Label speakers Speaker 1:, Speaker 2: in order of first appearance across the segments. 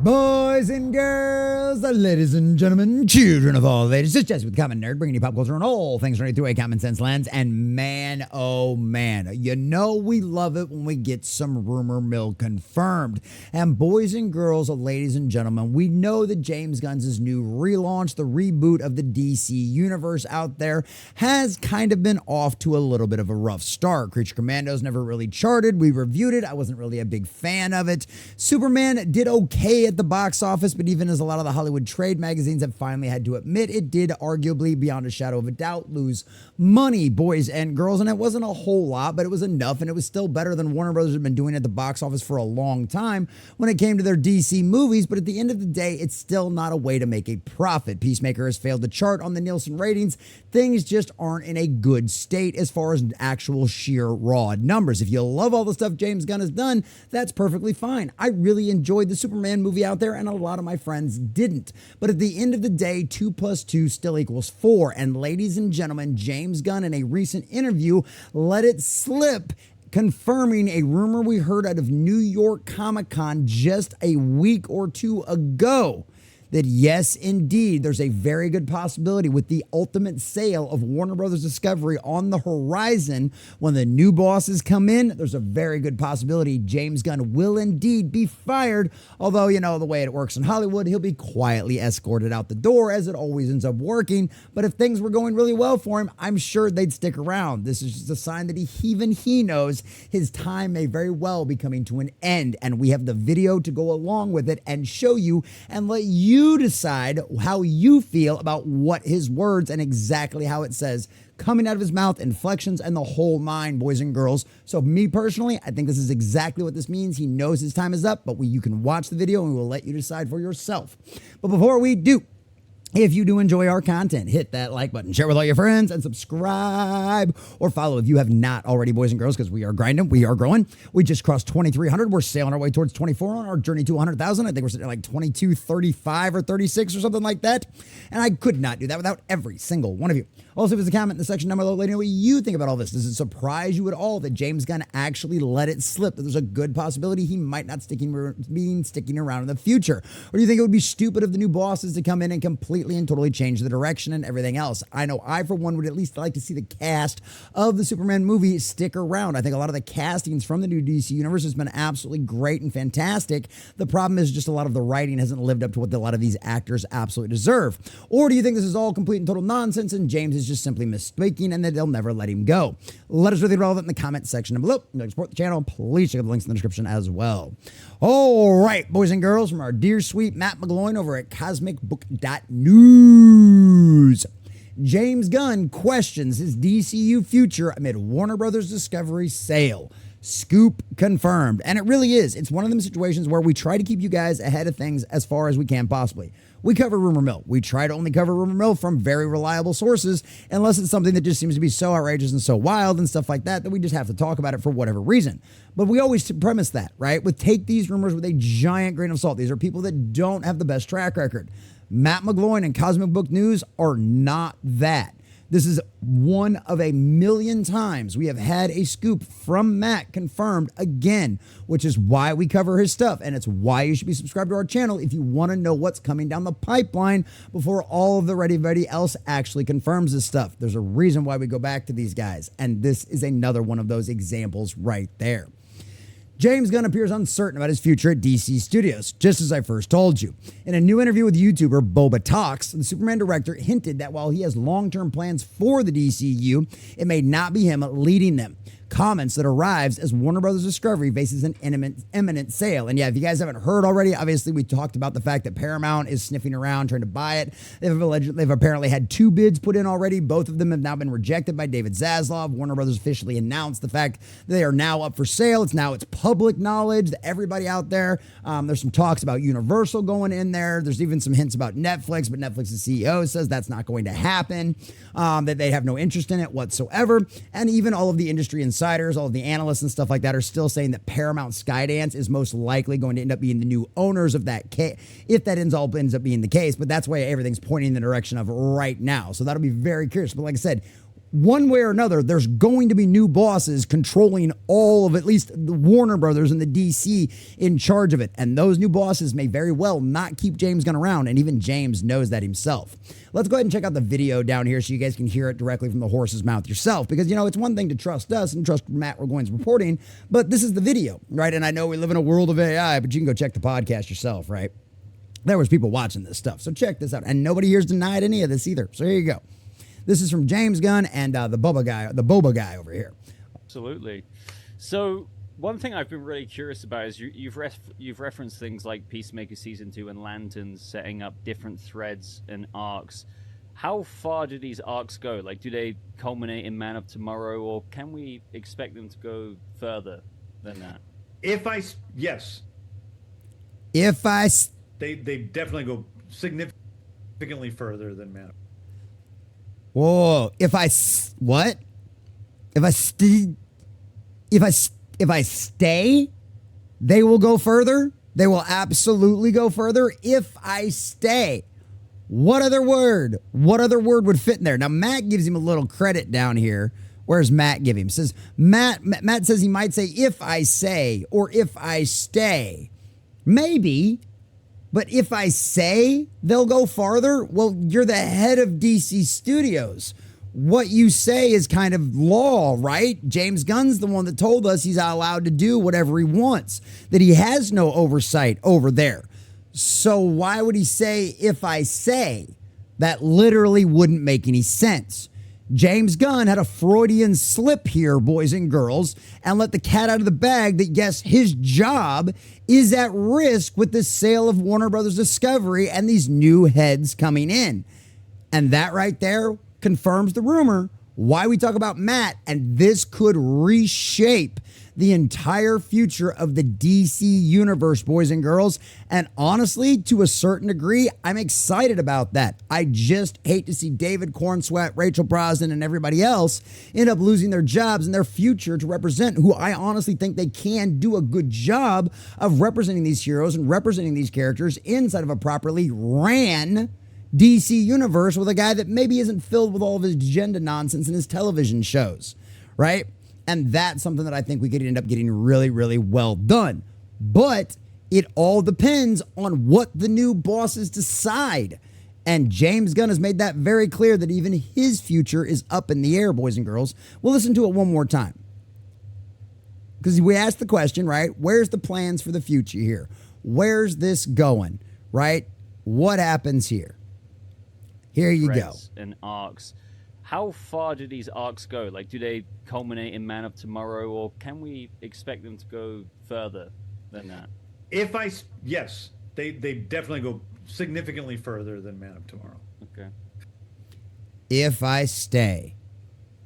Speaker 1: Boys and girls, ladies and gentlemen, children of all ages, it's Jesse with the Common Nerd, bringing you pop culture and all things running through a common sense lens. And man, oh man, you know we love it when we get some rumor mill confirmed. And boys and girls, ladies and gentlemen, we know that James Gunn's new relaunch, the reboot of the DC universe out there, has kind of been off to a little bit of a rough start. Creature Commandos never really charted. We reviewed it. I wasn't really a big fan of it. Superman did okay at the box office, but even as a lot of the Hollywood trade magazines have finally had to admit, it did arguably, beyond a shadow of a doubt, lose money, boys and girls. And it wasn't a whole lot, but it was enough, and it was still better than Warner Brothers had been doing at the box office for a long time when it came to their DC movies. But at the end of the day, it's still not a way to make a profit. Peacemaker has failed to chart on the Nielsen ratings. Things just aren't in a good state as far as actual sheer raw numbers. If you love all the stuff James Gunn has done, that's perfectly fine. I really enjoyed the Superman movie out there, and a lot of my friends didn't. But at the end of the day, 2 + 2 still equals 4. And ladies and gentlemen, James Gunn in a recent interview let it slip, confirming a rumor we heard out of New York Comic-Con just a week or two ago, that yes, indeed, there's a very good possibility with the ultimate sale of Warner Brothers Discovery on the horizon. When the new bosses come in, there's a very good possibility James Gunn will indeed be fired. Although, you know, the way it works in Hollywood, he'll be quietly escorted out the door, as it always ends up working. But if things were going really well for him, I'm sure they'd stick around. This is just a sign that even he knows his time may very well be coming to an end. And we have the video to go along with it and show you and let you decide how you feel about what his words and exactly how it says coming out of his mouth, inflections, and the whole nine, boys and girls. So me personally, I think this is exactly what this means. He knows his time is up, but you can watch the video and we will let you decide for yourself. But before we do, if you do enjoy our content, hit that like button, share with all your friends, and subscribe or follow if you have not already, boys and girls, because we are grinding, we are growing. We just crossed 2,300. We're sailing our way towards 24 on our journey to 100,000. I think we're sitting at like 2235 or 36 or something like that. And I could not do that without every single one of you. Also, leave us a comment in the section down below. Let me know what you think about all this. Does it surprise you at all that James Gunn actually let it slip, that there's a good possibility he might not sticking around in the future? Or do you think it would be stupid of the new bosses to come in and completely and totally change the direction and everything else? I know I, for one, would at least like to see the cast of the Superman movie stick around. I think a lot of the castings from the new DC universe has been absolutely great and fantastic. The problem is just a lot of the writing hasn't lived up to what a lot of these actors absolutely deserve. Or do you think this is all complete and total nonsense and James is just simply misspeaking and that they'll never let him go? Let us know what about it in the comment section down below. If you'd like to support the channel, please check out the links in the description as well. All right, boys and girls, from our dear sweet Matt McGloin over at cosmicbook.news. James Gunn questions his DCU future amid Warner Brothers Discovery sale. Scoop confirmed. And it really is. It's one of them situations where we try to keep you guys ahead of things as far as we can possibly. We cover rumor mill. We try to only cover rumor mill from very reliable sources, unless it's something that just seems to be so outrageous and so wild and stuff like that, that we just have to talk about it for whatever reason. But we always premise that, right? Take these rumors with a giant grain of salt. These are people that don't have the best track record. Matt McGloin and Cosmic Book News are not that. This is one of a million times we have had a scoop from Matt confirmed again, which is why we cover his stuff. And it's why you should be subscribed to our channel if you want to know what's coming down the pipeline before all of everybody else actually confirms this stuff. There's a reason why we go back to these guys. And this is another one of those examples right there. James Gunn appears uncertain about his future at DC Studios, just as I first told you. In a new interview with YouTuber Boba Talks, the Superman director hinted that while he has long-term plans for the DCU, it may not be him leading them. Comments that arrives as Warner Brothers Discovery faces an imminent sale. And yeah, if you guys haven't heard already, obviously we talked about the fact that Paramount is sniffing around trying to buy it. They've apparently had 2 bids put in already. Both of them have now been rejected by David Zaslav. Warner Brothers officially announced the fact that they are now up for sale. It's public knowledge that everybody out there. There's some talks about Universal going in there. There's even some hints about Netflix, but Netflix's CEO says that's not going to happen, that they have no interest in it whatsoever. And even all of the industry insiders, all of the analysts and stuff like that are still saying that Paramount Skydance is most likely going to end up being the new owners of that if that ends up being the case. But that's why everything's pointing in the direction of right now. So that'll be very curious. But like I said, one way or another, there's going to be new bosses controlling all of at least the Warner Brothers and the DC in charge of it. And those new bosses may very well not keep James Gunn around. And even James knows that himself. Let's go ahead and check out the video down here so you guys can hear it directly from the horse's mouth yourself. Because, you know, it's one thing to trust us and trust Matt Burgoyne's reporting, but this is the video, right? And I know we live in a world of AI, but you can go check the podcast yourself, right? There was people watching this stuff. So check this out. And nobody here's denied any of this either. So here you go. This is from James Gunn and the Boba guy over here.
Speaker 2: Absolutely. So one thing I've been really curious about is you've referenced things like Peacemaker Season 2 and Lanterns setting up different threads and arcs. How far do these arcs go? Like, do they culminate in Man of Tomorrow, or can we expect them to go further than that?
Speaker 3: Yes. They definitely go significantly further than Man of
Speaker 1: Whoa! If I stay, they will go further. They will absolutely go further. If I stay, what other word would fit in there? Now Matt gives him a little credit down here. Where's Matt give him? Says Matt says he might say if I say or if I stay, maybe. But if I say they'll go farther, well, you're the head of DC Studios. What you say is kind of law, right? James Gunn's the one that told us he's allowed to do whatever he wants, that he has no oversight over there. So why would he say, if I say? That literally wouldn't make any sense. James Gunn had a Freudian slip here, boys and girls, and let the cat out of the bag that, yes, his job is at risk with the sale of Warner Brothers Discovery and these new heads coming in. And that right there confirms the rumor why we talk about Matt, and this could reshape the entire future of the DC universe, boys and girls. And honestly, to a certain degree, I'm excited about that. I just hate to see David Cornsweet, Rachel Brosnan, and everybody else end up losing their jobs and their future to represent who I honestly think they can do a good job of representing these heroes and representing these characters inside of a properly ran DC universe with a guy that maybe isn't filled with all of his agenda nonsense in his television shows, right? And that's something that I think we could end up getting really, really well done. But it all depends on what the new bosses decide. And James Gunn has made that very clear that even his future is up in the air, boys and girls. We'll listen to it one more time. Because we asked the question, right? Where's the plans for the future here? Where's this going, right? What happens here? Here you go.
Speaker 2: And arcs. How far do these arcs go? Like, do they culminate in Man of Tomorrow, or can we expect them to go further than that?
Speaker 3: Yes, they definitely go significantly further than Man of Tomorrow.
Speaker 2: Okay.
Speaker 1: If I stay,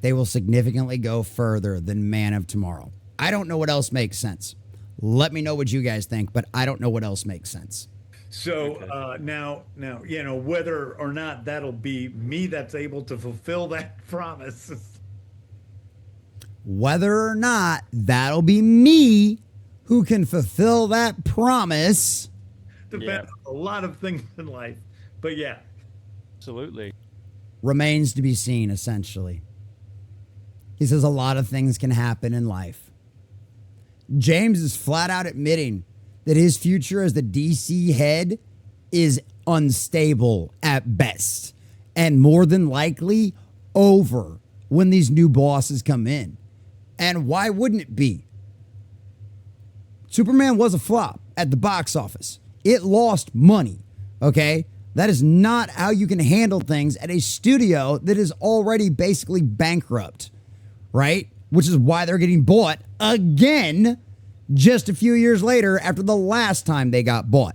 Speaker 1: they will significantly go further than Man of Tomorrow. I don't know what else makes sense. Let me know what you guys think, but I don't know what else makes sense.
Speaker 3: So now, you know, whether or not that'll be me that's able to fulfill that promise.
Speaker 1: Whether or not that'll be me who can fulfill that promise.
Speaker 3: Depends on a lot of things in life. But yeah.
Speaker 2: Absolutely.
Speaker 1: Remains to be seen, essentially. He says a lot of things can happen in life. James is flat out admitting that his future as the DC head is unstable at best and more than likely over when these new bosses come in. And why wouldn't it be? Superman was a flop at the box office. It lost money, okay? That is not how you can handle things at a studio that is already basically bankrupt, right? Which is why they're getting bought again just a few years later after the last time they got bought.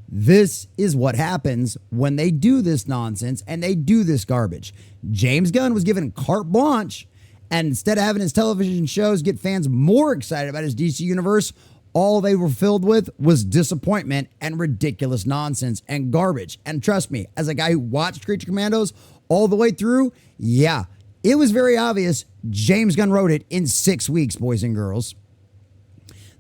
Speaker 1: This is what happens when they do this nonsense and they do this garbage. James Gunn was given carte blanche, and instead of having his television shows get fans more excited about his DC universe, all they were filled with was disappointment and ridiculous nonsense and garbage. And trust me, as a guy who watched Creature Commandos all the way through, yeah, it was very obvious James Gunn wrote it in 6 weeks, boys and girls.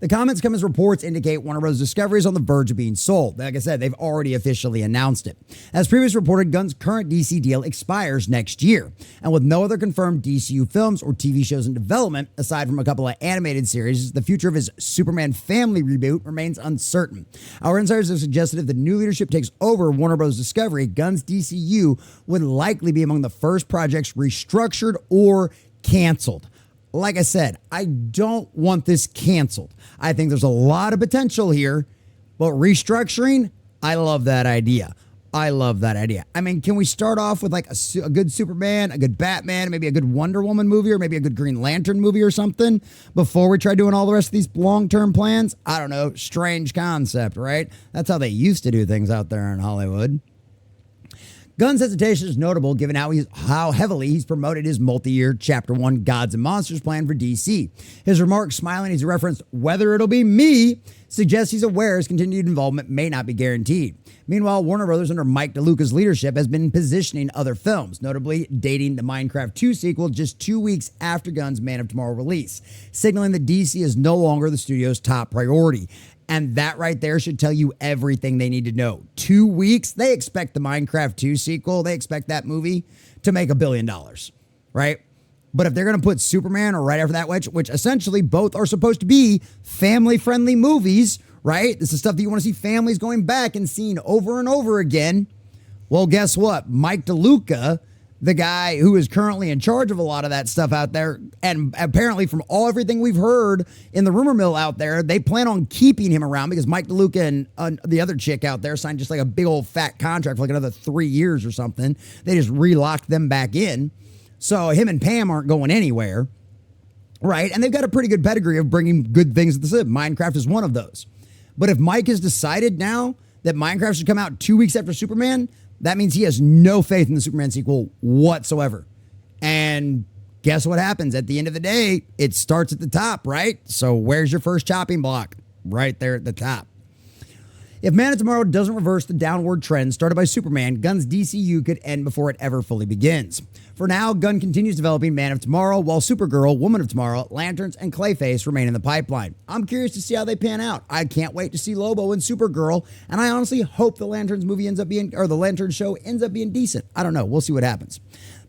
Speaker 1: The comments come as reports indicate Warner Bros. Discovery is on the verge of being sold. Like I said, they've already officially announced it. As previously reported, Gunn's current DC deal expires next year. And with no other confirmed DCU films or TV shows in development, aside from a couple of animated series, the future of his Superman family reboot remains uncertain. Our insiders have suggested if the new leadership takes over Warner Bros. Discovery, Gunn's DCU would likely be among the first projects restructured or canceled. Like I said, I don't want this canceled. I think there's a lot of potential here, but restructuring, I love that idea. I love that idea. I mean, can we start off with like a good Superman, a good Batman, maybe a good Wonder Woman movie, or maybe a good Green Lantern movie or something before we try doing all the rest of these long-term plans? I don't know. Strange concept, right? That's how they used to do things out there in Hollywood. Gunn's hesitation is notable given how heavily he's promoted his multi-year Chapter 1 Gods and Monsters plan for DC. His remarks, smiling as he referenced whether it'll be me, suggests he's aware his continued involvement may not be guaranteed. Meanwhile, Warner Bros. Under Mike DeLuca's leadership has been positioning other films, notably dating the Minecraft 2 sequel just 2 weeks after Gunn's Man of Tomorrow release, signaling that DC is no longer the studio's top priority. And that right there should tell you everything they need to know. 2 weeks, they expect the Minecraft 2 sequel, they expect that movie to make $1 billion, right? But if they're going to put Superman or right after that, which essentially both are supposed to be family-friendly movies, right? This is stuff that you want to see families going back and seeing over and over again. Well, guess what? Mike DeLuca, the guy who is currently in charge of a lot of that stuff out there, and apparently from everything we've heard in the rumor mill out there, they plan on keeping him around because Mike DeLuca and the other chick out there signed just like a big old fat contract for like another 3 years or something. They just relocked them back in. So him and Pam aren't going anywhere, right? And they've got a pretty good pedigree of bringing good things to the city. Minecraft is one of those. But if Mike has decided now that Minecraft should come out 2 weeks after Superman, that means he has no faith in the Superman sequel whatsoever. And guess what happens? At the end of the day, it starts at the top, right? So where's your first chopping block? Right there at the top. If Man of Tomorrow doesn't reverse the downward trend started by Superman, Gunn's DCU could end before it ever fully begins. For now, Gunn continues developing Man of Tomorrow, while Supergirl, Woman of Tomorrow, Lanterns, and Clayface remain in the pipeline. I'm curious to see how they pan out. I can't wait to see Lobo and Supergirl, and I honestly hope the Lanterns movie the Lanterns show ends up being decent. I don't know. We'll see what happens.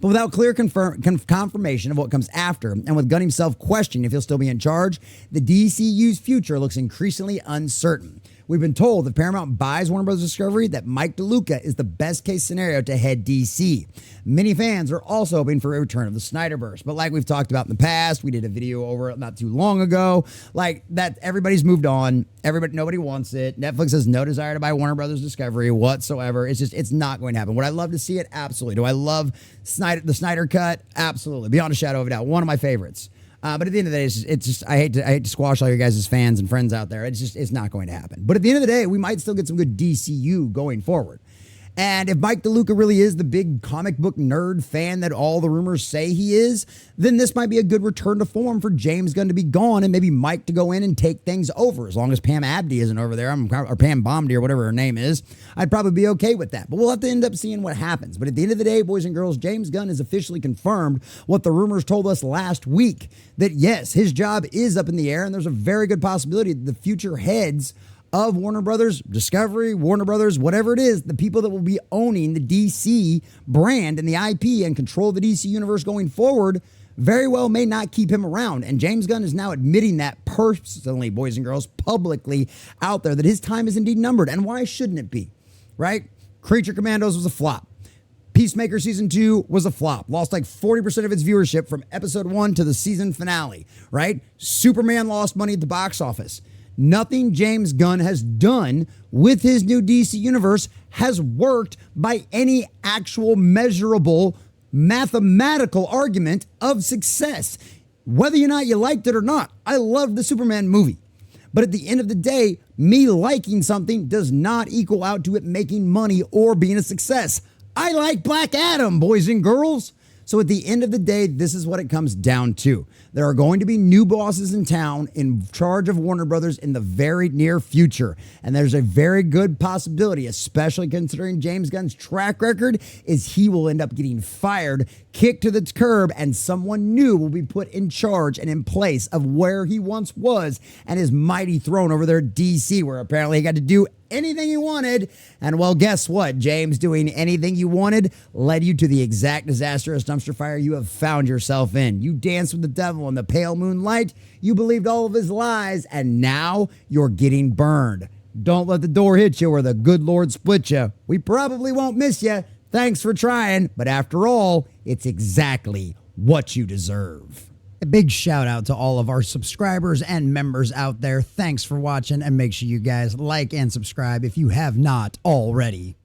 Speaker 1: But without clear confirmation of what comes after, and with Gunn himself questioning if he'll still be in charge, the DCU's future looks increasingly uncertain. We've been told if Paramount buys Warner Bros. Discovery that Mike DeLuca is the best case scenario to head DC. Many fans are also hoping for a return of the Snyderverse. But like we've talked about in the past, we did a video over it not too long ago, like that everybody's moved on. Nobody wants it. Netflix has no desire to buy Warner Bros. Discovery whatsoever. It's not going to happen. Would I love to see it? Absolutely. Do I love the Snyder Cut? Absolutely. Beyond a shadow of a doubt. One of my favorites. But at the end of the day, it's just I hate to squash all your guys' fans and friends out there. It's not going to happen. But at the end of the day, we might still get some good DCU going forward. And if Mike DeLuca really is the big comic book nerd fan that all the rumors say he is, then this might be a good return to form for James Gunn to be gone and maybe Mike to go in and take things over. As long as Pam Abdi isn't over there, or Pam Bondi or whatever her name is, I'd probably be okay with that. But we'll have to end up seeing what happens. But at the end of the day, boys and girls, James Gunn has officially confirmed what the rumors told us last week, that yes, his job is up in the air and there's a very good possibility that the future heads of Warner Brothers, Discovery, Warner Brothers, whatever it is, the people that will be owning the DC brand and the IP and control the DC universe going forward very well may not keep him around. And James Gunn is now admitting that personally, boys and girls, publicly out there, that his time is indeed numbered. And why shouldn't it be, right? Creature Commandos was a flop. Peacemaker Season 2 was a flop. Lost like 40% of its viewership from episode 1 to the season finale, right? Superman lost money at the box office. Nothing James Gunn has done with his new DC universe has worked by any actual measurable mathematical argument of success. Whether or not you liked it or not, I loved the Superman movie. But at the end of the day, me liking something does not equal out to it making money or being a success. I like Black Adam, boys and girls. So at the end of the day, this is what it comes down to. There are going to be new bosses in town in charge of Warner Brothers in the very near future. And there's a very good possibility, especially considering James Gunn's track record, is he will end up getting fired, kicked to the curb, and someone new will be put in charge and in place of where he once was and his mighty throne over there at DC, where apparently he got to do anything he wanted. And well, guess what? James, doing anything you wanted led you to the exact disastrous dumpster fire you have found yourself in. You danced with the devil in the pale moonlight. You believed all of his lies, and now you're getting burned. Don't let the door hit you or the good Lord split you. We probably won't miss you. Thanks for trying, but after all, it's exactly what you deserve. A big shout out to all of our subscribers and members out there. Thanks for watching, and make sure you guys like and subscribe if you have not already.